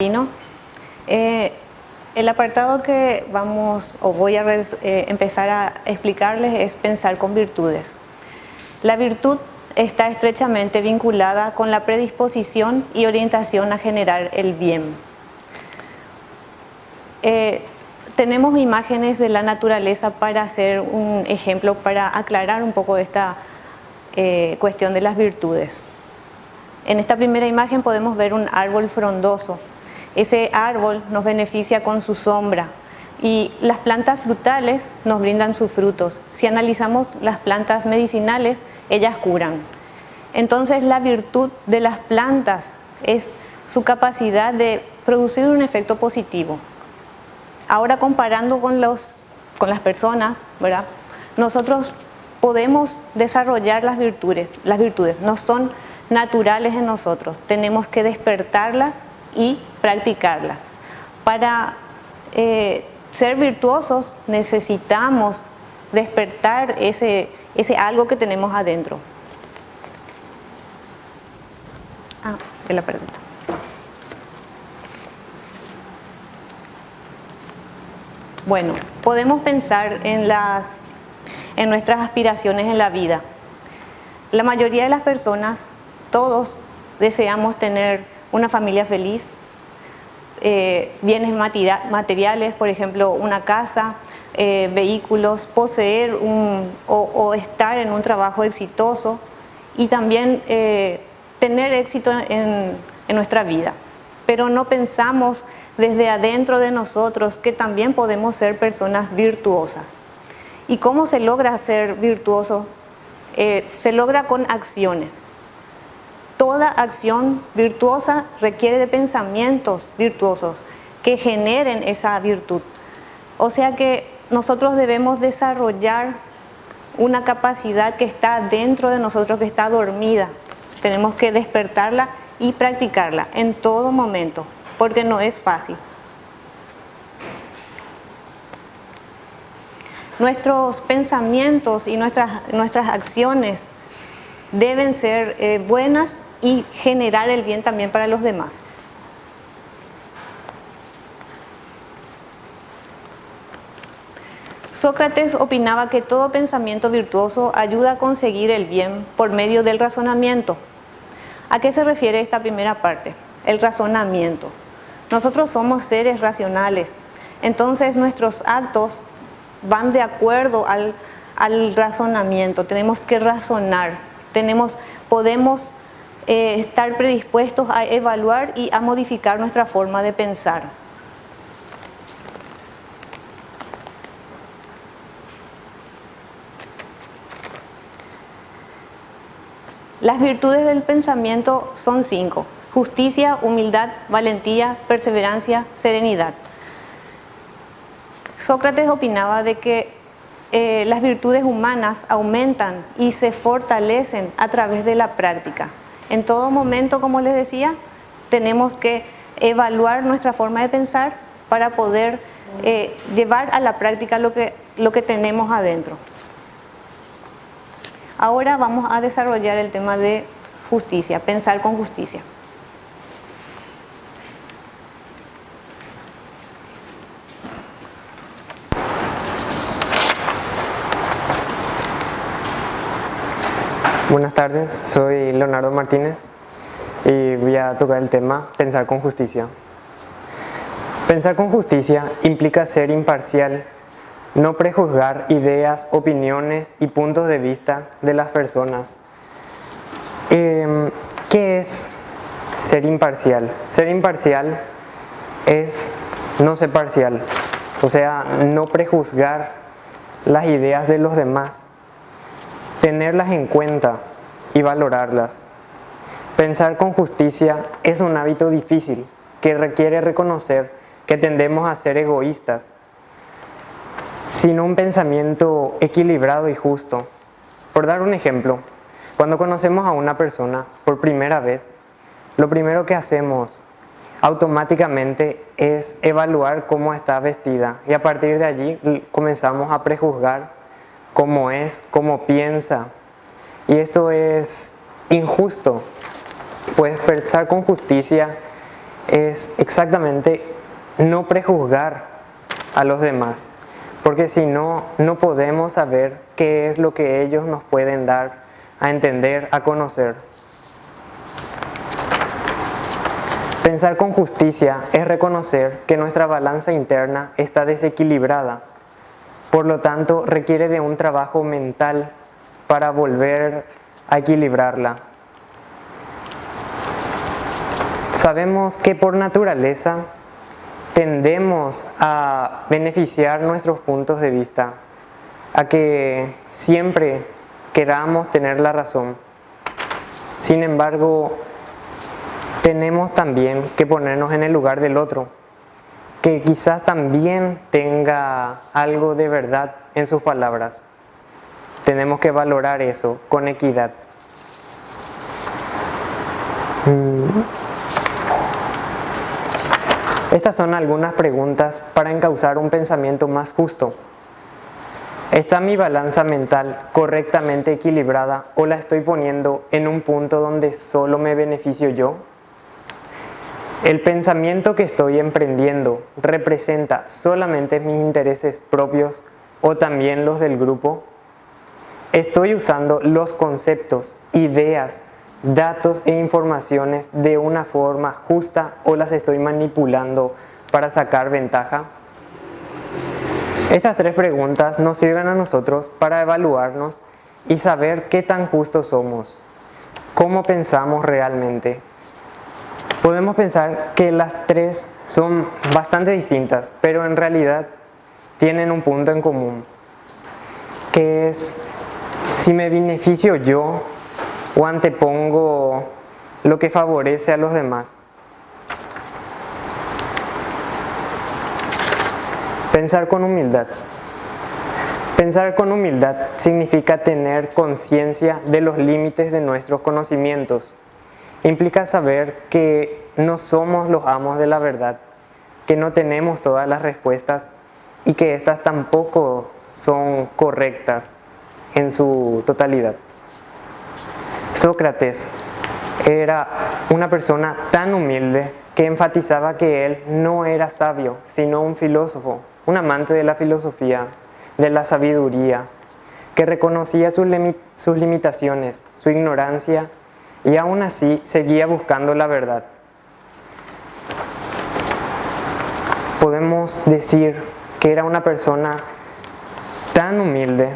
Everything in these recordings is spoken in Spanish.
¿No? El apartado que voy a empezar a explicarles es pensar con virtudes. La virtud está estrechamente vinculada con la predisposición y orientación a generar el bien. Tenemos imágenes de la naturaleza para hacer un ejemplo, para aclarar un poco esta cuestión de las virtudes. En esta primera imagen podemos ver un árbol frondoso. Ese árbol nos beneficia con su sombra y las plantas frutales nos brindan sus frutos. Si analizamos las plantas medicinales, ellas curan. Entonces la virtud de las plantas es su capacidad de producir un efecto positivo. Ahora comparando con las personas, ¿verdad? Nosotros podemos desarrollar las virtudes. Las virtudes no son naturales en nosotros, tenemos que despertarlas y practicarlas. Para ser virtuosos necesitamos despertar ese algo que tenemos adentro. La pregunta. Bueno, podemos pensar en nuestras aspiraciones en la vida. La mayoría de las personas, todos deseamos tener una familia feliz, bienes materiales, por ejemplo, una casa, vehículos, poseer o estar en un trabajo exitoso y también tener éxito en nuestra vida. Pero no pensamos desde adentro de nosotros que también podemos ser personas virtuosas. ¿Y cómo se logra ser virtuoso? Se logra con acciones. Toda acción virtuosa requiere de pensamientos virtuosos que generen esa virtud. O sea que nosotros debemos desarrollar una capacidad que está dentro de nosotros, que está dormida. Tenemos que despertarla y practicarla en todo momento, porque no es fácil. Nuestros pensamientos y nuestras acciones deben ser buenas y generar el bien también para los demás. Sócrates opinaba que todo pensamiento virtuoso ayuda a conseguir el bien por medio del razonamiento. ¿A qué se refiere esta primera parte? El razonamiento. Nosotros somos seres racionales, entonces nuestros actos van de acuerdo al razonamiento. Tenemos que razonar, podemos estar predispuestos a evaluar y a modificar nuestra forma de pensar. Las virtudes del pensamiento son 5: justicia, humildad, valentía, perseverancia, serenidad. Sócrates opinaba de que las virtudes humanas aumentan y se fortalecen a través de la práctica. En todo momento, como les decía, tenemos que evaluar nuestra forma de pensar para poder llevar a la práctica lo que tenemos adentro. Ahora vamos a desarrollar el tema de justicia, pensar con justicia. Buenas tardes, soy Leonardo Martínez y voy a tocar el tema pensar con justicia. Pensar con justicia implica ser imparcial, no prejuzgar ideas, opiniones y puntos de vista de las personas. ¿Qué es ser imparcial? Ser imparcial es no ser parcial, o sea, no prejuzgar las ideas de los demás, tenerlas en cuenta y valorarlas. Pensar con justicia es un hábito difícil que requiere reconocer que tendemos a ser egoístas. Sin un pensamiento equilibrado y justo. Por dar un ejemplo, cuando conocemos a una persona por primera vez, lo primero que hacemos automáticamente es evaluar cómo está vestida y a partir de allí comenzamos a prejuzgar cómo es, cómo piensa. Y esto es injusto, pues pensar con justicia es exactamente no prejuzgar a los demás, porque si no, no podemos saber qué es lo que ellos nos pueden dar a entender, a conocer. Pensar con justicia es reconocer que nuestra balanza interna está desequilibrada. Por lo tanto, requiere de un trabajo mental para volver a equilibrarla. Sabemos que por naturaleza tendemos a beneficiar nuestros puntos de vista, a que siempre queramos tener la razón. Sin embargo, tenemos también que ponernos en el lugar del otro, que quizás también tenga algo de verdad en sus palabras. Tenemos que valorar eso con equidad. Estas son algunas preguntas para encauzar un pensamiento más justo. ¿Está mi balanza mental correctamente equilibrada o la estoy poniendo en un punto donde solo me beneficio yo? ¿El pensamiento que estoy emprendiendo representa solamente mis intereses propios o también los del grupo? ¿Estoy usando los conceptos, ideas, datos e informaciones de una forma justa o las estoy manipulando para sacar ventaja? Estas tres preguntas nos sirven a nosotros para evaluarnos y saber qué tan justos somos, cómo pensamos realmente. Podemos pensar que las tres son bastante distintas, pero en realidad tienen un punto en común, que es si me beneficio yo o antepongo lo que favorece a los demás. Pensar con humildad. Pensar con humildad significa tener conciencia de los límites de nuestros conocimientos. Implica saber que no somos los amos de la verdad, que no tenemos todas las respuestas y que éstas tampoco son correctas en su totalidad. Sócrates era una persona tan humilde que enfatizaba que él no era sabio, sino un filósofo, un amante de la filosofía, de la sabiduría, que reconocía sus limitaciones, su ignorancia, y aún así seguía buscando la verdad. Podemos decir que era una persona tan humilde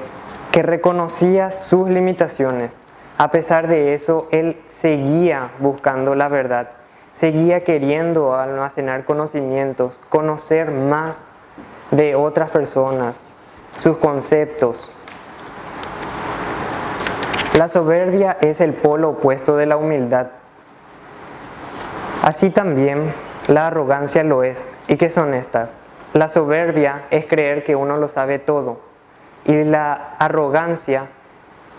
que reconocía sus limitaciones. A pesar de eso, él seguía buscando la verdad, seguía queriendo almacenar conocimientos, conocer más de otras personas, sus conceptos. La soberbia es el polo opuesto de la humildad. Así también la arrogancia lo es. ¿Y qué son estas? La soberbia es creer que uno lo sabe todo, y la arrogancia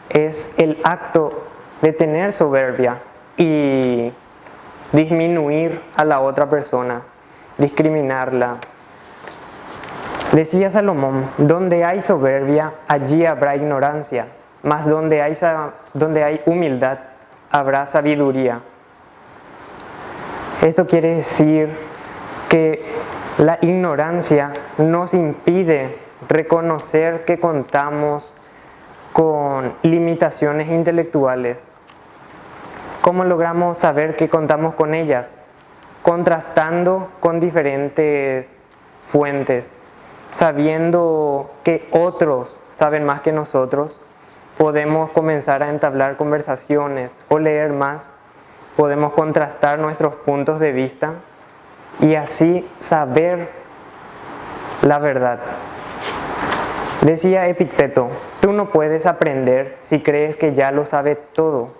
es el acto de tener soberbia y disminuir a la otra persona, discriminarla. Decía Salomón, donde hay soberbia, allí habrá ignorancia, mas donde hay humildad, habrá sabiduría. Esto quiere decir que la ignorancia nos impide reconocer que contamos con limitaciones intelectuales. ¿Cómo logramos saber que contamos con ellas? Contrastando con diferentes fuentes, sabiendo que otros saben más que nosotros, podemos comenzar a entablar conversaciones o leer más, podemos contrastar nuestros puntos de vista y así saber la verdad. Decía Epicteto, tú no puedes aprender si crees que ya lo sabe todo.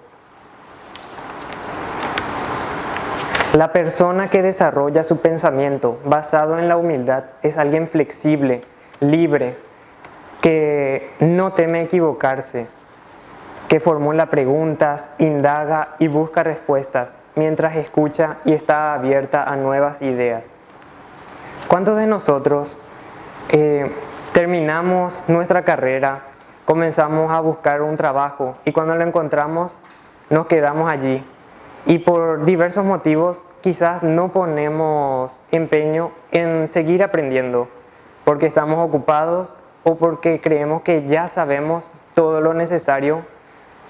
La persona que desarrolla su pensamiento basado en la humildad es alguien flexible, libre, que no teme equivocarse, que formula preguntas, indaga y busca respuestas, mientras escucha y está abierta a nuevas ideas. ¿Cuántos de nosotros terminamos nuestra carrera, comenzamos a buscar un trabajo y cuando lo encontramos nos quedamos allí y por diversos motivos quizás no ponemos empeño en seguir aprendiendo porque estamos ocupados o porque creemos que ya sabemos todo lo necesario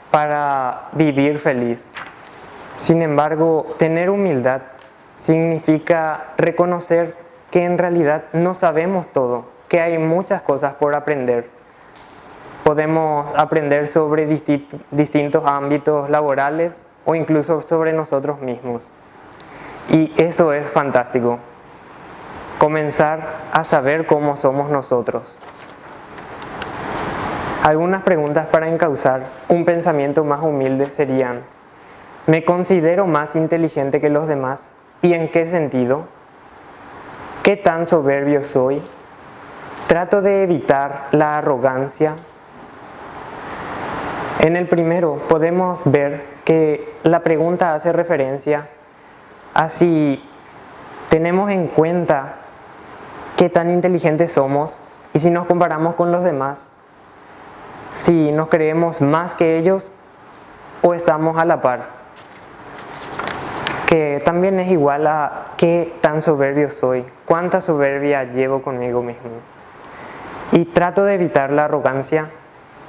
para vivir feliz. Sin embargo, tener humildad significa reconocer que en realidad no sabemos todo, que hay muchas cosas por aprender. Podemos aprender sobre distintos ámbitos laborales o incluso sobre nosotros mismos. Y eso es fantástico. Comenzar a saber cómo somos nosotros. Algunas preguntas para encauzar un pensamiento más humilde serían: ¿me considero más inteligente que los demás? ¿Y en qué sentido? ¿Qué tan soberbio soy? ¿Trato de evitar la arrogancia? En el primero podemos ver que la pregunta hace referencia a si tenemos en cuenta qué tan inteligentes somos y si nos comparamos con los demás, si nos creemos más que ellos o estamos a la par. Que también es igual a qué tan soberbio soy, cuánta soberbia llevo conmigo mismo. Y trato de evitar la arrogancia.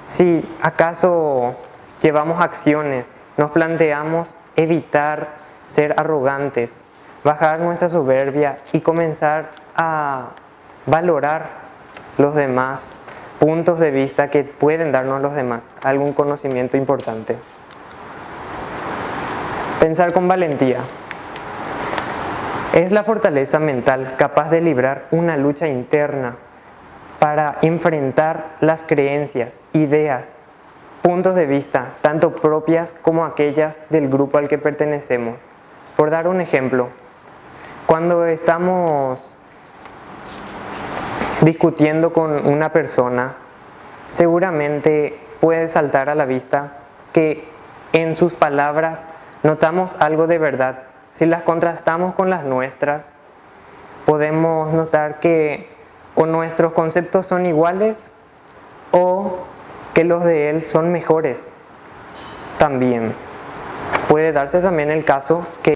Si acaso llevamos acciones, nos planteamos evitar ser arrogantes, bajar nuestra soberbia y comenzar a valorar los demás puntos de vista que pueden darnos los demás, algún conocimiento importante. Pensar con valentía. Es la fortaleza mental capaz de librar una lucha interna para enfrentar las creencias, ideas, puntos de vista, tanto propias como aquellas del grupo al que pertenecemos. Por dar un ejemplo, cuando estamos discutiendo con una persona, seguramente puede saltar a la vista que en sus palabras notamos algo de verdad. Si las contrastamos con las nuestras, podemos notar que o nuestros conceptos son iguales o que los de él son mejores. También puede darse también el caso que